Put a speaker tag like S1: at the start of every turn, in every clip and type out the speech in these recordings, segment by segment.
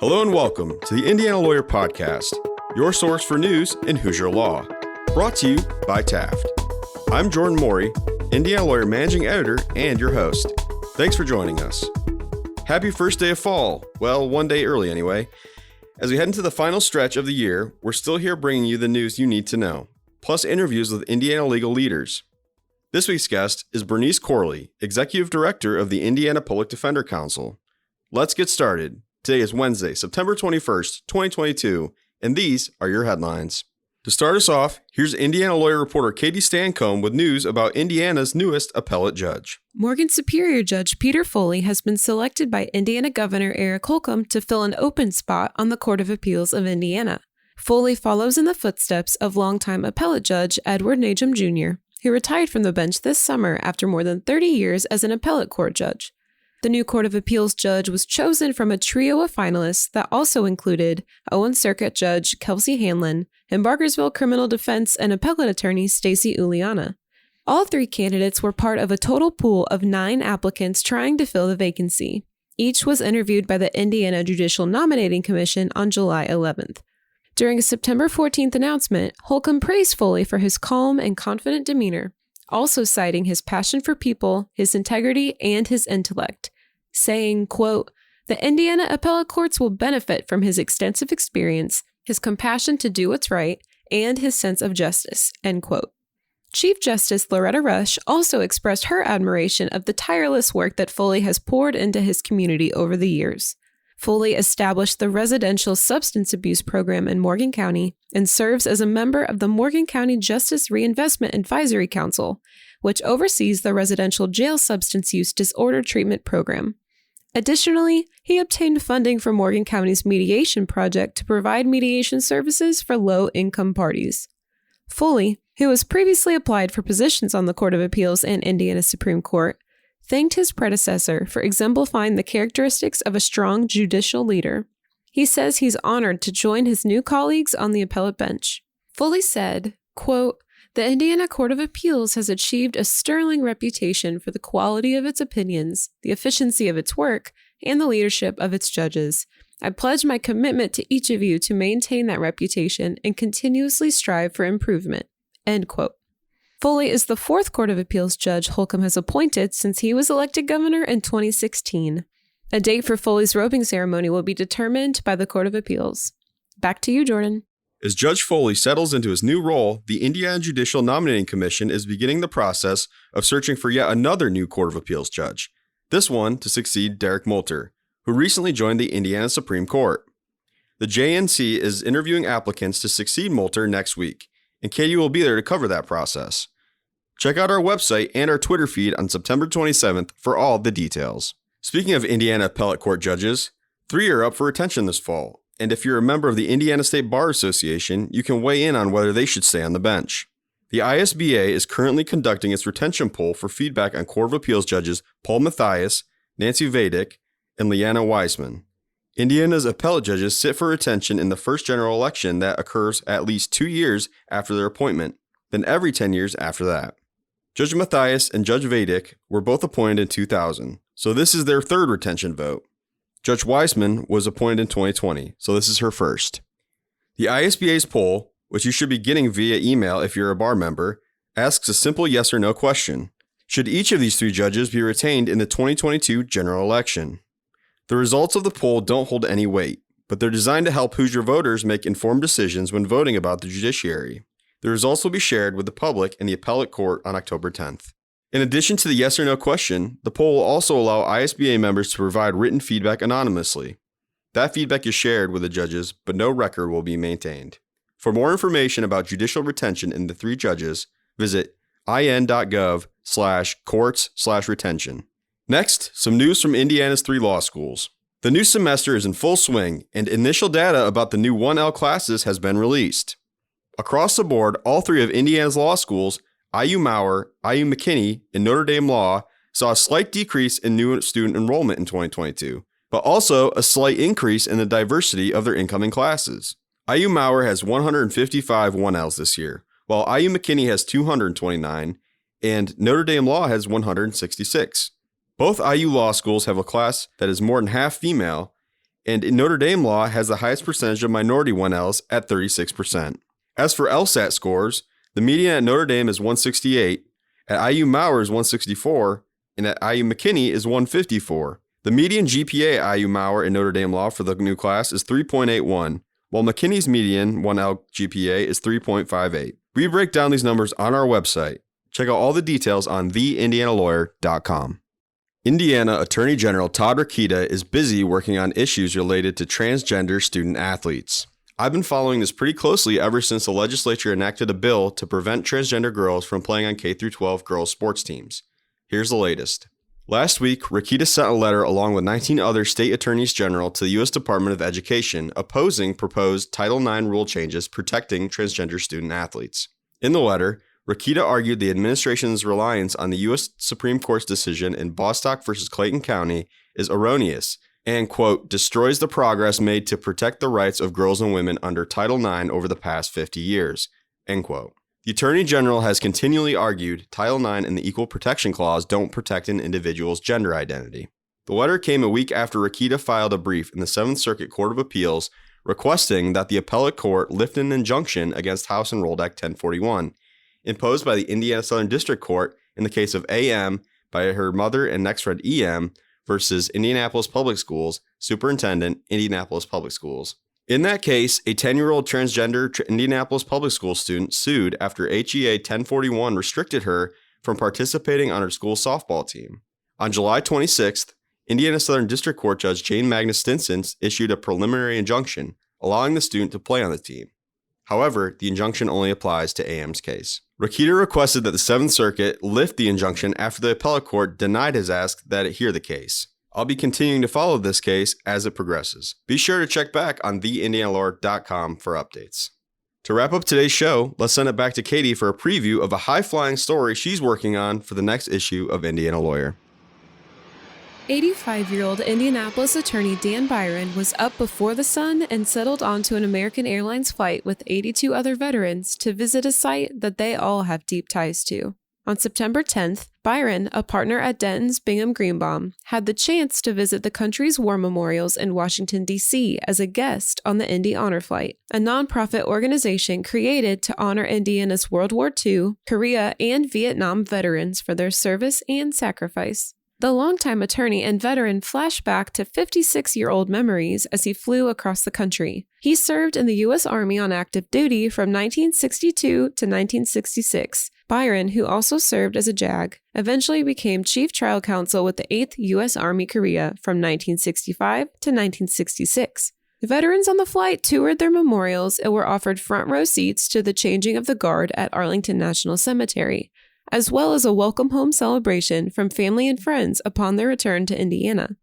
S1: Hello and welcome to the Indiana Lawyer Podcast, your source for news in Hoosier Law. Brought to you by Taft. I'm Jordan Morey, Indiana Lawyer Managing Editor and your host. Thanks for joining us. Happy first day of fall. Well, one day early anyway. As we head into the final stretch of the year, we're still here bringing you the news you need to know, plus interviews with Indiana legal leaders. This week's guest is Bernice Corley, Executive Director of the Indiana Public Defender Council. Let's get started. Today is Wednesday, September 21st, 2022, and these are your headlines. To start us off, here's Indiana lawyer reporter Katie Stancomb with news about Indiana's newest appellate judge.
S2: Morgan Superior Judge Peter Foley has been selected by Indiana Governor Eric Holcomb to fill an open spot on the Court of Appeals of Indiana. Foley follows in the footsteps of longtime appellate judge Edward Najum Jr., who retired from the bench this summer after more than 30 years as an appellate court judge. The new Court of Appeals judge was chosen from a trio of finalists that also included Owen Circuit Judge Kelsey Hanlon and Barkersville criminal defense and appellate attorney Stacey Uliana. All three candidates were part of a total pool of 9 applicants trying to fill the vacancy. Each was interviewed by the Indiana Judicial Nominating Commission on July 11th. During a September 14th announcement, Holcomb praised Foley for his calm and confident demeanor, also citing his passion for people, his integrity, and his intellect, saying, quote, "The Indiana appellate courts will benefit from his extensive experience, his compassion to do what's right, and his sense of justice," end quote. Chief Justice Loretta Rush also expressed her admiration of the tireless work that Foley has poured into his community over the years. Foley established the Residential Substance Abuse Program in Morgan County and serves as a member of the Morgan County Justice Reinvestment Advisory Council, which oversees the Residential Jail Substance Use Disorder Treatment Program. Additionally, he obtained funding from Morgan County's mediation project to provide mediation services for low-income parties. Foley, who has previously applied for positions on the Court of Appeals and Indiana Supreme Court, thanked his predecessor for exemplifying the characteristics of a strong judicial leader. He says he's honored to join his new colleagues on the appellate bench. Foley said, quote, "The Indiana Court of Appeals has achieved a sterling reputation for the quality of its opinions, the efficiency of its work, and the leadership of its judges. I pledge my commitment to each of you to maintain that reputation and continuously strive for improvement," end quote. Foley is the 4th Court of Appeals judge Holcomb has appointed since he was elected governor in 2016. A date for Foley's robing ceremony will be determined by the Court of Appeals. Back to you, Jordan.
S1: As Judge Foley settles into his new role, the Indiana Judicial Nominating Commission is beginning the process of searching for yet another new Court of Appeals judge, this one to succeed Derek Moulter, who recently joined the Indiana Supreme Court. The JNC is interviewing applicants to succeed Moulter next week, and Katie will be there to cover that process. Check out our website and our Twitter feed on September 27th for all the details. Speaking of Indiana Appellate Court judges, 3 are up for retention this fall, and if you're a member of the Indiana State Bar Association, you can weigh in on whether they should stay on the bench. The ISBA is currently conducting its retention poll for feedback on Court of Appeals judges Paul Mathias, Nancy Vadick, and Leanna Wiseman. Indiana's appellate judges sit for retention in the first general election that occurs at least 2 years after their appointment, then every 10 years after that. Judge Mathias and Judge Vadick were both appointed in 2000, so this is their 3rd retention vote. Judge Wiseman was appointed in 2020, so this is her 1st. The ISBA's poll, which you should be getting via email if you're a bar member, asks a simple yes or no question. Should each of these 3 judges be retained in the 2022 general election? The results of the poll don't hold any weight, but they're designed to help Hoosier voters make informed decisions when voting about the judiciary. The results will be shared with the public in the appellate court on October 10th. In addition to the yes or no question, the poll will also allow ISBA members to provide written feedback anonymously. That feedback is shared with the judges, but no record will be maintained. For more information about judicial retention in the 3 judges, visit in.gov/courts/retention. Next, some news from Indiana's 3 law schools. The new semester is in full swing, and initial data about the new 1L classes has been released. Across the board, all 3 of Indiana's law schools, IU Maurer, IU McKinney, and Notre Dame Law, saw a slight decrease in new student enrollment in 2022, but also a slight increase in the diversity of their incoming classes. IU Maurer has 155 1Ls this year, while IU McKinney has 229, and Notre Dame Law has 166. Both IU law schools have a class that is more than half female, And Notre Dame law has the highest percentage of minority 1Ls at 36%. As for LSAT scores, the median at Notre Dame is 168, at IU Mauer is 164, and at IU McKinney is 154. The median GPA at IU Mauer in Notre Dame law for the new class is 3.81, while McKinney's median 1L GPA is 3.58. We break down these numbers on our website. Check out all the details on theindianalawyer.com. Indiana Attorney General Todd Rokita is busy working on issues related to transgender student athletes. I've been following this pretty closely ever since the legislature enacted a bill to prevent transgender girls from playing on K-12 girls' sports teams. Here's the latest. Last week, Rokita sent a letter along with 19 other state attorneys general to the U.S. Department of Education opposing proposed Title IX rule changes protecting transgender student athletes. In the letter, Rokita argued the administration's reliance on the U.S. Supreme Court's decision in Bostock v. Clayton County is erroneous and, quote, destroys the progress made to protect the rights of girls and women under Title IX over the past 50 years, end quote. The Attorney General has continually argued Title IX and the Equal Protection Clause don't protect an individual's gender identity. The letter came a week after Rokita filed a brief in the Seventh Circuit Court of Appeals requesting that the appellate court lift an injunction against House Enrolled Act 1041, imposed by the Indiana Southern District Court in the case of A.M. by her mother and next friend E.M. versus Indianapolis Public Schools, Superintendent, Indianapolis Public Schools. In that case, a 10-year-old transgender Indianapolis Public School student sued after HEA 1041 restricted her from participating on her school softball team. On July 26th, Indiana Southern District Court Judge Jane Magnus Stinson issued a preliminary injunction, allowing the student to play on the team. However, the injunction only applies to AM's case. Rokita requested that the Seventh Circuit lift the injunction after the appellate court denied his ask that it hear the case. I'll be continuing to follow this case as it progresses. Be sure to check back on theindianalawyer.com for updates. To wrap up today's show, let's send it back to Katie for a preview of a high-flying story she's working on for the next issue of Indiana Lawyer.
S2: 85-year-old Indianapolis attorney Dan Byron was up before the sun and settled onto an American Airlines flight with 82 other veterans to visit a site that they all have deep ties to. On September 10th, Byron, a partner at Denton's Bingham Greenbaum, had the chance to visit the country's war memorials in Washington, D.C. as a guest on the Indy Honor Flight, a nonprofit organization created to honor Indiana's World War II, Korea, and Vietnam veterans for their service and sacrifice. The longtime attorney and veteran flashed back to 56-year-old memories as he flew across the country. He served in the U.S. Army on active duty from 1962 to 1966. Byron, who also served as a JAG, eventually became chief trial counsel with the 8th U.S. Army Korea from 1965 to 1966. Veterans on the flight toured their memorials and were offered front row seats to the changing of the guard at Arlington National Cemetery, as well as a welcome home celebration from family and friends upon their return to Indiana.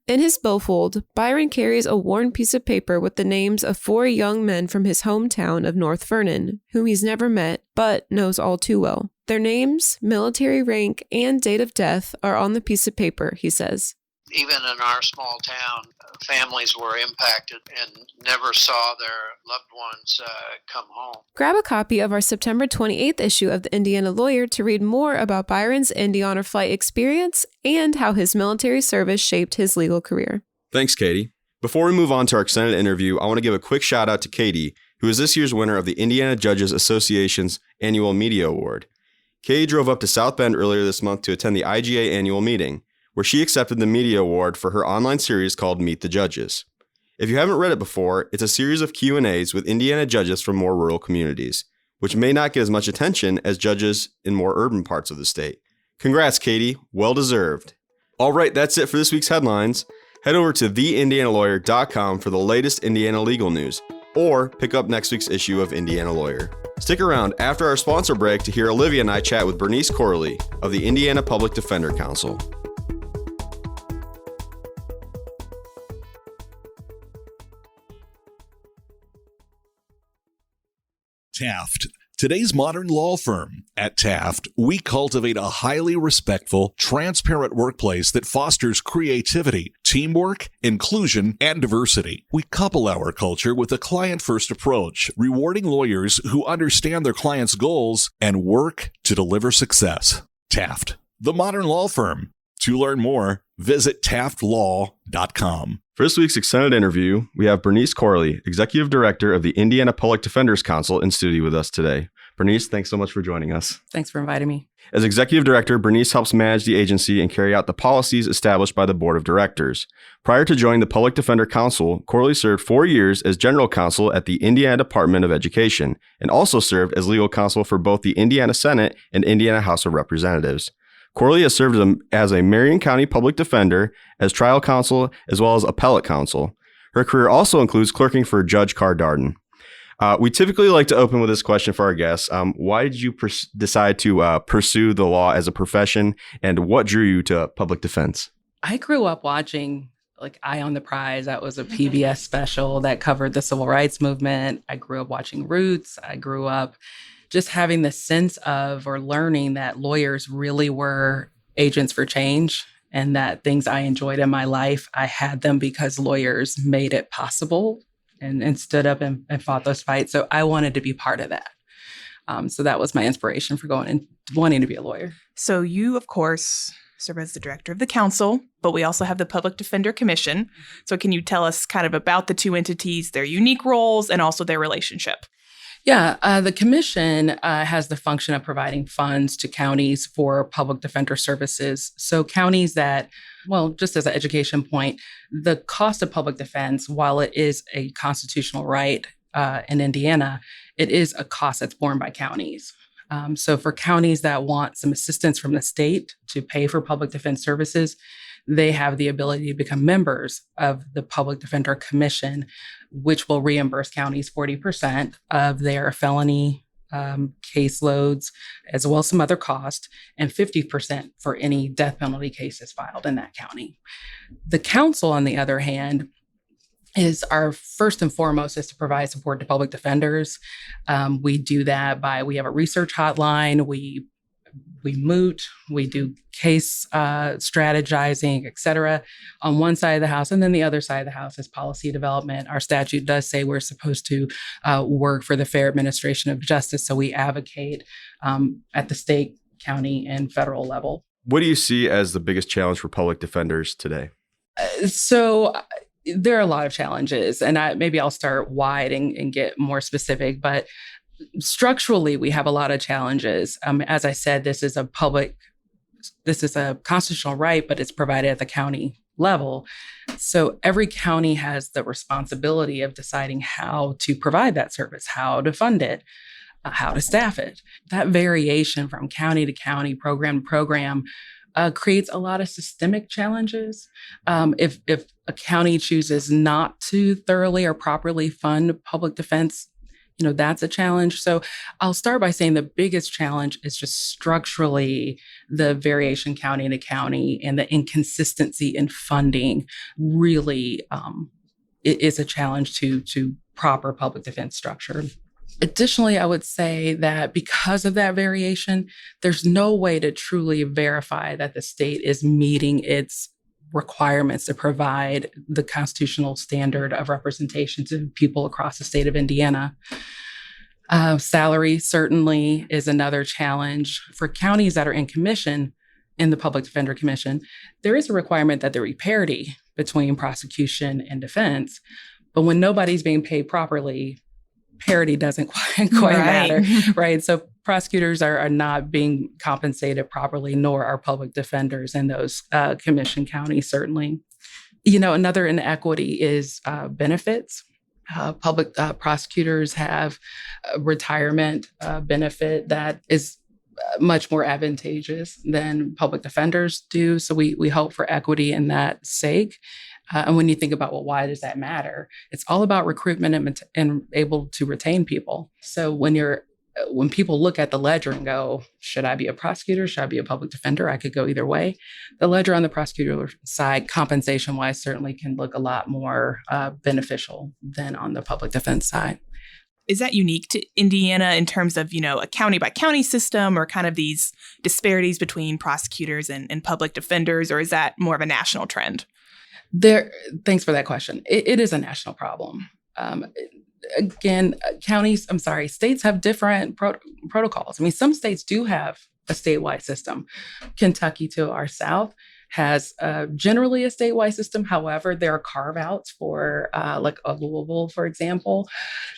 S2: In his billfold, Byron carries a worn piece of paper with the names of 4 young men from his hometown of North Vernon, whom he's never met, but knows all too well. Their names, military rank, and date of death are on the piece of paper, he says.
S3: Even in our small town, families were impacted and never saw their loved ones come home.
S2: Grab a copy of our September 28th issue of the Indiana Lawyer to read more about Byron's Indy Honor Flight experience and how his military service shaped his legal career.
S1: Thanks, Katie. Before we move on to our extended interview, I want to give a quick shout out to Katie, who is this year's winner of the Indiana Judges Association's Annual Media Award. Katie drove up to South Bend earlier this month to attend the IGA annual meeting, where she accepted the media award for her online series called Meet the Judges. If you haven't read it before, it's a series of Q&As with Indiana judges from more rural communities, which may not get as much attention as judges in more urban parts of the state. Congrats, Katie. Well deserved. All right, that's it for this week's headlines. Head over to theindianalawyer.com for the latest Indiana legal news, or pick up next week's issue of Indiana Lawyer. Stick around after our sponsor break to hear Olivia and I chat with Bernice Corley of the Indiana Public Defender Council.
S4: Taft, today's modern law firm. At Taft, we cultivate a highly respectful, transparent workplace that fosters creativity, teamwork, inclusion, and diversity. We couple our culture with a client-first approach, rewarding lawyers who understand their clients' goals and work to deliver success. Taft, the modern law firm. To learn more, visit taftlaw.com.
S1: For this week's extended interview, we have Bernice Corley, Executive Director of the Indiana Public Defenders Council, in studio with us today. Bernice, thanks so much for joining us.
S5: Thanks for inviting me.
S1: As Executive Director, Bernice helps manage the agency and carry out the policies established by the Board of Directors. Prior to joining the Public Defender Council, Corley served 4 years as General Counsel at the Indiana Department of Education and also served as legal counsel for both the Indiana Senate and Indiana House of Representatives. Corley has served as a Marion County Public Defender, as trial counsel, as well as appellate counsel. Her career also includes clerking for Judge Carr Darden. We typically like to open with this question for our guests. Why did you decide to pursue the law as a profession, and what drew you to public defense?
S5: I grew up watching Eye on the Prize. That was a PBS special that covered the civil rights movement. I grew up watching Roots. I grew up just having the sense of, or learning that lawyers really were agents for change, and that things I enjoyed in my life, I had them because lawyers made it possible and stood up and fought those fights. So I wanted to be part of that. So that was my inspiration for going and wanting to be a lawyer.
S6: So you, of course, serve as the director of the council, but we also have the Public Defender Commission. So can you tell us kind of about the two entities, their unique roles, and also their relationship?
S5: Yeah, the commission has the function of providing funds to counties for public defender services. So counties that, well, just as an education point, the cost of public defense, while it is a constitutional right in Indiana, it is a cost that's borne by counties. So for counties that want some assistance from the state to pay for public defense services, they have the ability to become members of the Public Defender Commission, which will reimburse counties 40% of their felony caseloads, as well as some other costs, and 50% for any death penalty cases filed in that county. The council, on the other hand, is our first and foremost is to provide support to public defenders. We do that we have a research hotline, we moot, we do case strategizing, et cetera, on one side of the house. And then the other side of the house is policy development. Our statute does say we're supposed to work for the fair administration of justice. So we advocate at the state, county, and federal level.
S1: What do you see as the biggest challenge for public defenders today?
S5: So there are a lot of challenges, and maybe I'll start wide and get more specific, but structurally, we have a lot of challenges. As I said, this is a constitutional right, but it's provided at the county level. So every county has the responsibility of deciding how to provide that service, how to fund it, how to staff it. That variation from county to county, program to program, creates a lot of systemic challenges. If a county chooses not to thoroughly or properly fund public defense, that's a challenge. So I'll start by saying the biggest challenge is just structurally the variation county to county, and the inconsistency in funding really it is a challenge to proper public defense structure. Additionally, I would say that because of that variation, there's no way to truly verify that the state is meeting its requirements to provide the constitutional standard of representation to people across the state of Indiana. Salary certainly is another challenge. For counties that are in commission, in the Public Defender Commission, there is a requirement that there be parity between prosecution and defense. But when nobody's being paid properly, parity doesn't quite matter, right? So prosecutors are not being compensated properly, nor are public defenders in those commission counties, certainly. Another inequity is benefits. Public prosecutors have a retirement benefit that is much more advantageous than public defenders do. So we hope for equity in that sake. And when you think about, why does that matter? It's all about recruitment and able to retain people. So when people look at the ledger and go, should I be a prosecutor? Should I be a public defender? I could go either way. The ledger on the prosecutor side, compensation-wise, certainly can look a lot more beneficial than on the public defense side.
S6: Is that unique to Indiana in terms of, a county-by-county system, or kind of these disparities between prosecutors and public defenders, or is that more of a national trend?
S5: Thanks for that question. It is a national problem. Again, states have different protocols. Some states do have a statewide system. Kentucky to our south has generally a statewide system. However, there are carve-outs for like a Louisville, for example.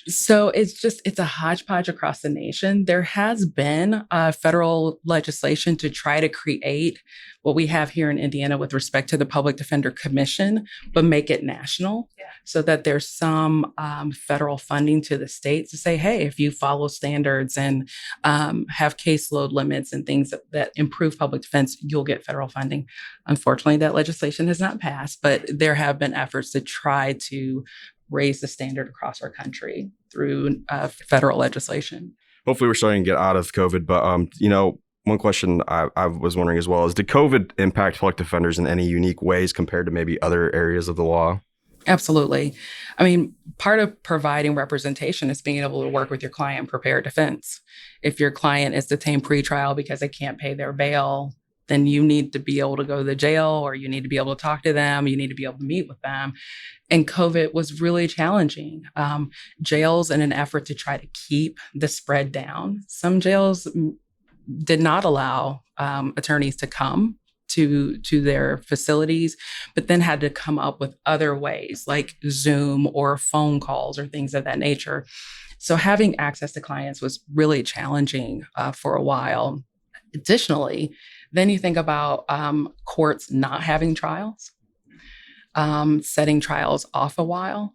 S5: So it's a hodgepodge across the nation. There has been federal legislation to try to create what we have here in Indiana with respect to the Public Defender Commission, but make it national so that there's some federal funding to the states to say, hey, if you follow standards and have caseload limits and things that improve public defense, you'll get federal funding. Unfortunately, that legislation has not passed, but there have been efforts to try to raise the standard across our country through federal legislation.
S1: Hopefully we're starting to get out of COVID, but one question I was wondering as well is, did COVID impact public defenders in any unique ways compared to maybe other areas of the law?
S5: Absolutely. I mean, part of providing representation is being able to work with your client and prepare a defense. If your client is detained pretrial because they can't pay their bail, then you need to be able to go to the jail, or you need to be able to talk to them. You need to be able to meet with them. And COVID was really challenging. Jails, in an effort to try to keep the spread down, some jails did not allow attorneys to come to their facilities, but then had to come up with other ways like Zoom or phone calls or things of that nature. So having access to clients was really challenging for a while. Additionally, then you think about courts not having trials, setting trials off a while.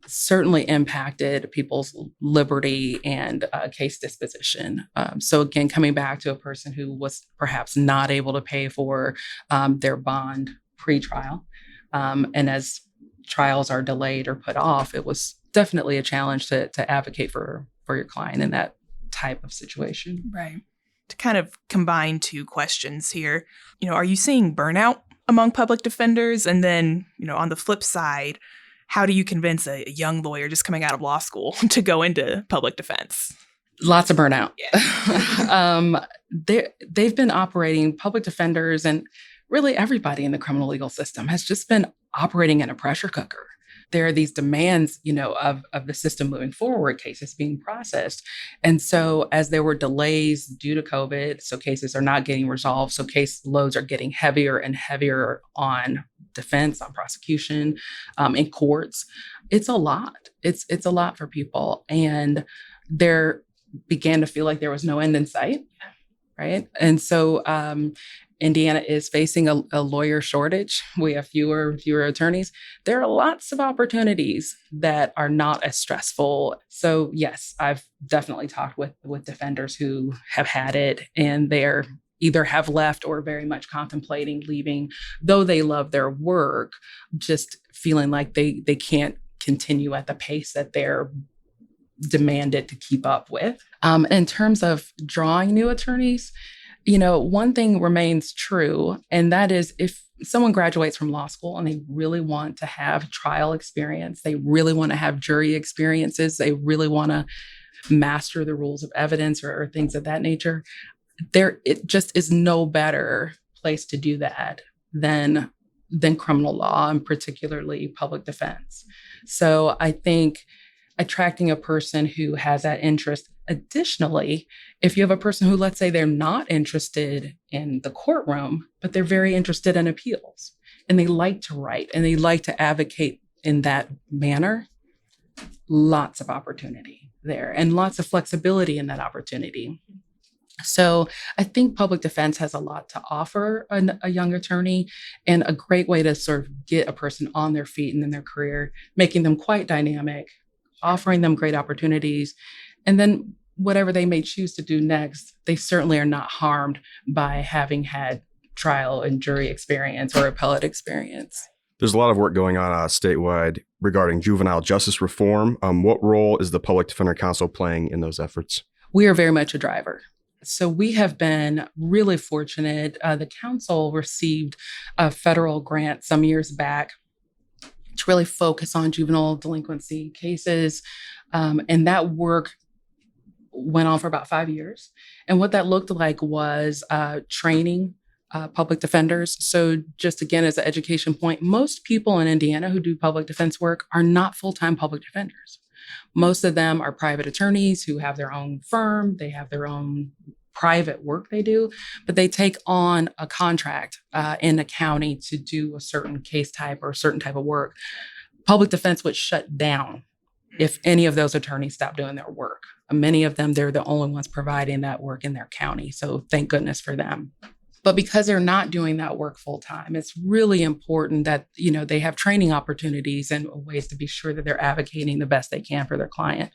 S5: Certainly impacted people's liberty and case disposition. So again, coming back to a person who was perhaps not able to pay for their bond pre-trial, and as trials are delayed or put off, it was definitely a challenge to advocate for your client in that type of situation.
S6: Right. To kind of combine two questions here, are you seeing burnout among public defenders? And then, on the flip side, how do you convince a young lawyer just coming out of law school to go into public defense?
S5: Lots of burnout.
S6: Yeah.
S5: They've been operating, public defenders and really everybody in the criminal legal system has just been operating in a pressure cooker. There are these demands, of the system moving forward, cases being processed. And so as there were delays due to COVID, so cases are not getting resolved. So case loads are getting heavier and heavier on defense, on prosecution, in courts. It's a lot. It's a lot for people. And there began to feel like there was no end in sight. Right. And so Indiana is facing a lawyer shortage. We have fewer attorneys. There are lots of opportunities that are not as stressful. So yes, I've definitely talked with defenders who have had it, and they're either have left or very much contemplating leaving, though they love their work, just feeling like they can't continue at the pace that they're demanded to keep up with. In terms of drawing new attorneys, one thing remains true, and that is if someone graduates from law school and they really want to have trial experience, they really want to have jury experiences, they really want to master the rules of evidence or things of that nature, it just is no better place to do that than criminal law, and particularly public defense. So I think attracting a person who has that interest. Additionally, if you have a person who, let's say, they're not interested in the courtroom, but they're very interested in appeals and they like to write and they like to advocate in that manner, lots of opportunity there and lots of flexibility in that opportunity. So I think public defense has a lot to offer a young attorney, and a great way to sort of get a person on their feet and in their career, making them quite dynamic, offering them great opportunities. And then whatever they may choose to do next, they certainly are not harmed by having had trial and jury experience or appellate experience.
S1: There's a lot of work going on statewide regarding juvenile justice reform. What role is the Public Defender Council playing in those efforts?
S5: We are very much a driver. So we have been really fortunate. The council received a federal grant some years back to really focus on juvenile delinquency cases. And that work went on for about 5 years. And what that looked like was training public defenders. So just again, as an education point, most people in Indiana who do public defense work are not full-time public defenders. Most of them are private attorneys who have their own firm. They have their own private work they do, but they take on a contract in a county to do a certain case type or a certain type of work. Public defense would shut down if any of those attorneys stopped doing their work. Many of them, they're the only ones providing that work in their county. So thank goodness for them. But because they're not doing that work full time, it's really important that, they have training opportunities and ways to be sure that they're advocating the best they can for their client.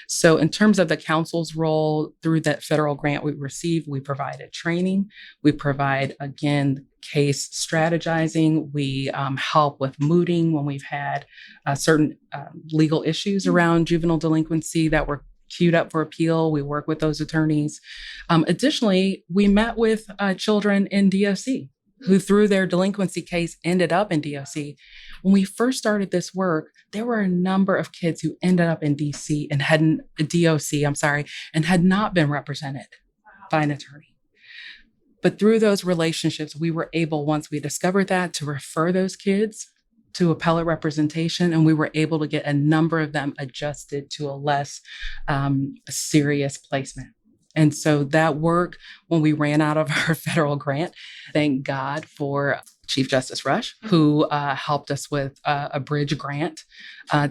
S5: So in terms of the counsel's role through that federal grant we received, we provided training. We provide, again, case strategizing. We help with mooting when we've had certain legal issues around juvenile delinquency that were queued up for appeal. We work with those attorneys. Additionally, we met with children in DOC who through their delinquency case ended up in DOC. When we first started this work, there were a number of kids who ended up in DOC and had not been represented by an attorney. But through those relationships, we were able, once we discovered that, to refer those kids to appellate representation, and we were able to get a number of them adjusted to a less serious placement. And so that work, when we ran out of our federal grant, thank God for Chief Justice Rush, who helped us with a bridge grant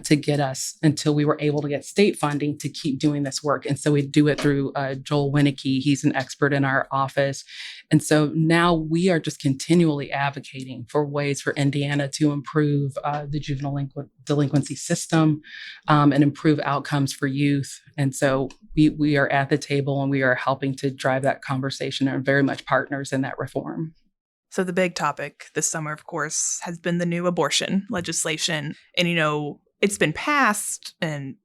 S5: to get us until we were able to get state funding to keep doing this work. And so we do it through Joel Winnicky. He's an expert in our office. And so now we are just continually advocating for ways for Indiana to improve the juvenile delinquency system and improve outcomes for youth. And so we are at the table and we are helping to drive that conversation and are very much partners in that reform.
S6: So the big topic this summer, of course, has been the new abortion legislation. And, it's been passed, and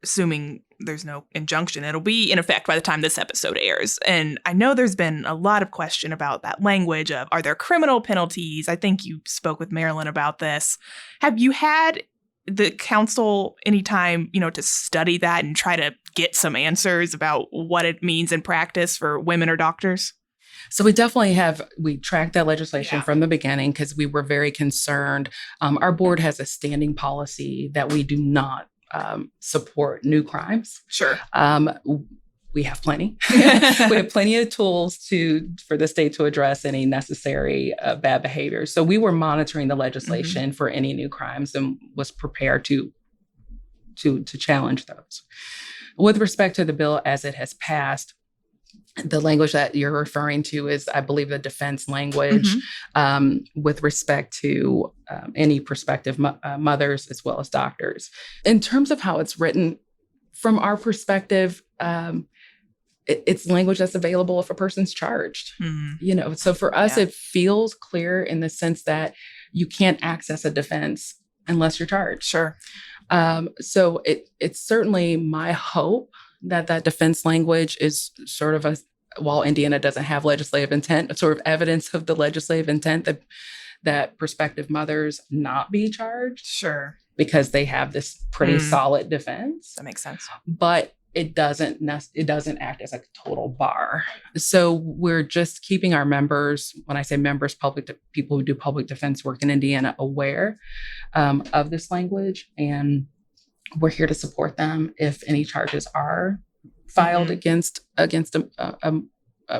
S6: assuming there's no injunction, it'll be in effect by the time this episode airs. And I know there's been a lot of question about that language of, are there criminal penalties? I think you spoke with Marilyn about this. Have you had the council any time, to study that and try to get some answers about what it means in practice for women or doctors?
S5: So we definitely we tracked that legislation from the beginning because we were very concerned. Our board has a standing policy that we do not support new crimes.
S6: Sure.
S5: We have plenty. We have plenty of tools for the state to address any necessary bad behavior. So we were monitoring the legislation for any new crimes and was prepared to challenge those. With respect to the bill as it has passed, the language that you're referring to is, I believe, the defense language with respect to any prospective mothers as well as doctors. In terms of how it's written, from our perspective, it's language that's available if a person's charged. So for us, it feels clear in the sense that you can't access a defense unless you're charged.
S6: Sure.
S5: So it's certainly my hope that defense language is sort of while Indiana doesn't have legislative intent, sort of evidence of the legislative intent that prospective mothers not be charged.
S6: Sure.
S5: Because they have this pretty solid defense.
S6: That makes sense.
S5: But it doesn't act as a total bar. So we're just keeping our members, when I say members, people who do public defense work in Indiana, aware of this language. And we're here to support them if any charges are filed against a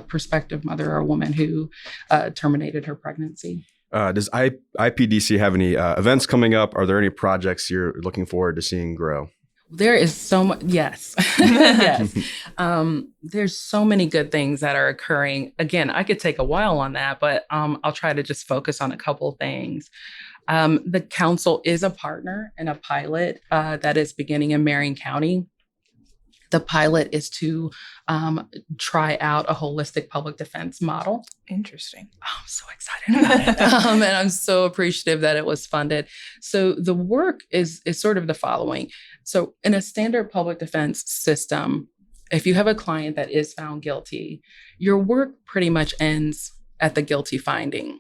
S5: prospective mother or a woman who terminated her pregnancy.
S1: Does IPDC have any events coming up? Are there any projects you're looking forward to seeing grow?
S5: There is so much. Yes. Yes. There's so many good things that are occurring. Again, I could take a while on that, but I'll try to just focus on a couple things. The council is a partner in a pilot that is beginning in Marion County. The pilot is to try out a holistic public defense model.
S6: Interesting.
S5: Oh, I'm so excited about it. And I'm so appreciative that it was funded. So the work is sort of the following. So in a standard public defense system, if you have a client that is found guilty, your work pretty much ends at the guilty finding.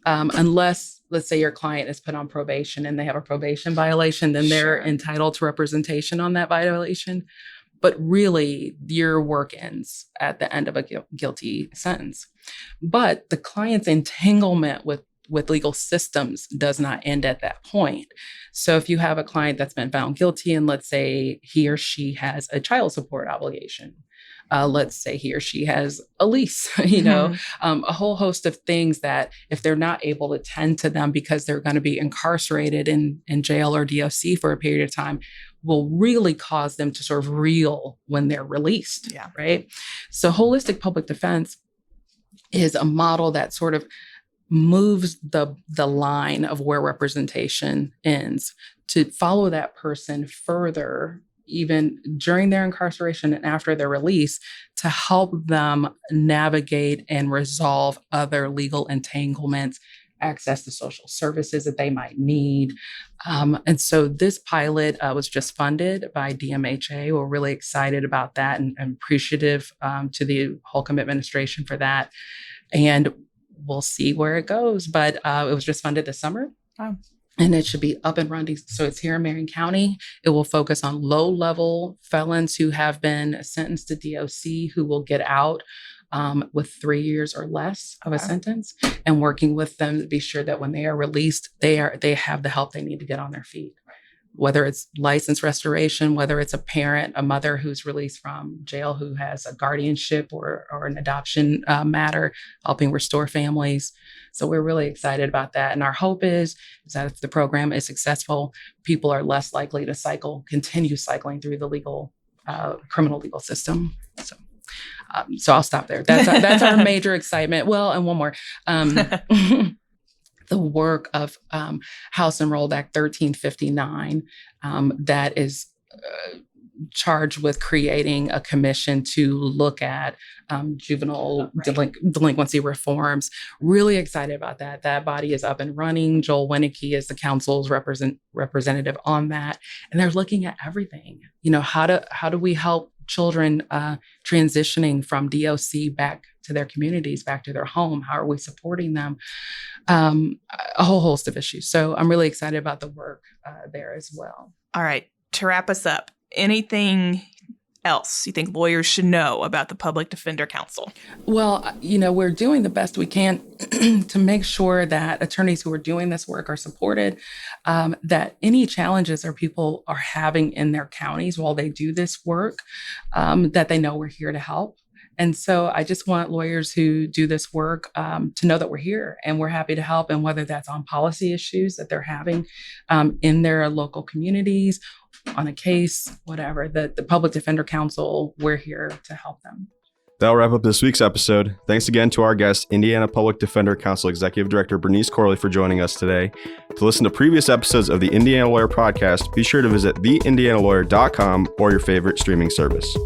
S5: Unless, let's say, your client is put on probation and they have a probation violation, then they're entitled to representation on that violation. But really, your work ends at the end of a guilty sentence. But the client's entanglement with legal systems does not end at that point. So if you have a client that's been found guilty and let's say he or she has a child support obligation, let's say he or she has a lease, a whole host of things that if they're not able to tend to them because they're going to be incarcerated in jail or DOC for a period of time, will really cause them to sort of reel when they're released, right? So holistic public defense is a model that sort of moves the line of where representation ends to follow that person further, even during their incarceration and after their release, to help them navigate and resolve other legal entanglements, access to social services that they might need. And so this pilot was just funded by DMHA. We're really excited about that and appreciative to the Holcomb administration for that. And we'll see where it goes. But it was just funded this summer.
S6: Wow.
S5: And it should be up and running. So it's here in Marion County. It will focus on low-level felons who have been sentenced to DOC, who will get out with 3 years or less of a sentence, and working with them to be sure that when they are released, they have the help they need to get on their feet. Whether it's license restoration, whether it's a parent, a mother who's released from jail who has a guardianship or an adoption matter, helping restore families. So we're really excited about that. And our hope is that if the program is successful, people are less likely to continue cycling through the criminal legal system. So I'll stop there. That's our major excitement. Well, and one more. The work of House Enrolled Act 1359 that is charged with creating a commission to look at juvenile delinquency reforms. Really excited about that. That body is up and running. Joel Winnicky is the council's representative on that. And they're looking at everything. How do we help children transitioning from DOC back to their communities, back to their home? How are we supporting them? A whole host of issues. So I'm really excited about the work there as well.
S6: All right. To wrap us up, anything else you think lawyers should know about the Public Defender Council?
S5: Well, we're doing the best we can to make sure that attorneys who are doing this work are supported, that any challenges or people are having in their counties while they do this work, that they know we're here to help. And so I just want lawyers who do this work to know that we're here and we're happy to help. And whether that's on policy issues that they're having in their local communities, on a case, whatever, the Public Defender Council, we're here to help them.
S1: That'll wrap up this week's episode. Thanks again to our guest, Indiana Public Defender Council Executive Director Bernice Corley, for joining us today. To listen to previous episodes of the Indiana Lawyer Podcast, be sure to visit theindianalawyer.com or your favorite streaming service.